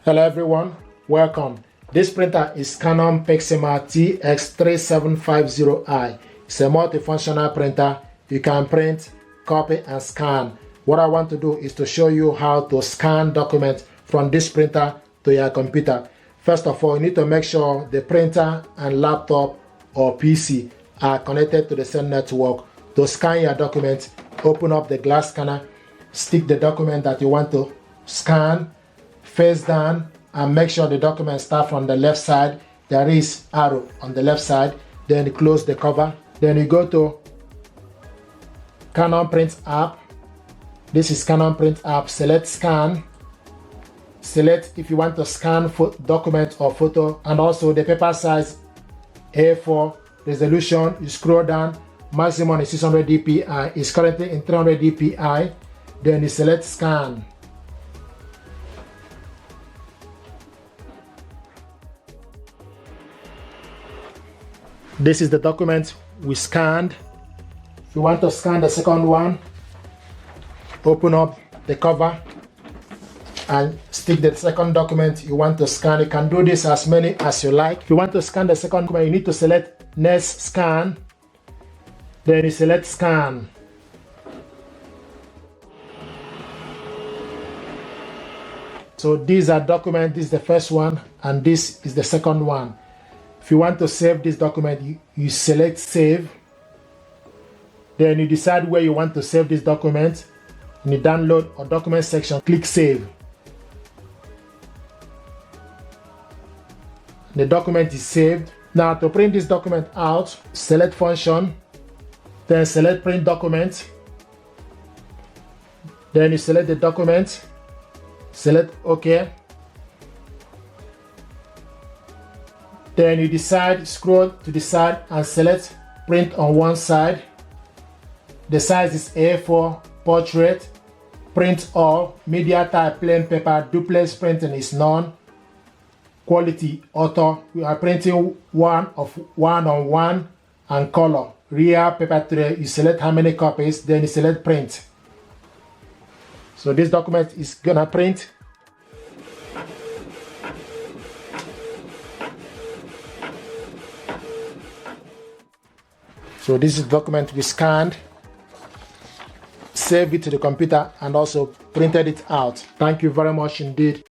Hello everyone, welcome. This printer is Canon PIXMA TS3750i. It's a multifunctional printer. You can print, copy and scan. What I want to do is to show you how to scan documents from this printer to your computer. First of all, you need to make sure the printer and laptop or PC are connected to the same network. To scan your document, open up the glass scanner, stick the document that you want to scan face down, and make sure the document starts from the left side. There is arrow on the left side. Then you close the cover. Then you go to Canon Print app. This is Canon Print app. Select scan. Select if you want to scan document or photo, and also the paper size A4 resolution. You scroll down. Maximum is 600 dpi. It's currently in 300 dpi. Then you select scan. This is the document we scanned. If you want to scan the second one, open up the cover and stick the second document you want to scan. You can do this as many as you like. If you want to scan the second document, you need to select next scan. Then you select scan. So these are documents. This is the first one and this is the second one. If you want to save this document, you select save. Then you decide where you want to save this document. In the download or document section, click save. The document is saved. Now to print this document out, select function, then select print document. Then you select the document, select OK. Then you scroll to the side and select print on one side. The size is A4, portrait, print all, media type plain paper, duplex printing is none, quality auto. We are printing one on one and color. Real paper tray, you select how many copies, then you select print. So this document is gonna print. So this is the document we scanned, saved it to the computer, and also printed it out. Thank you very much indeed.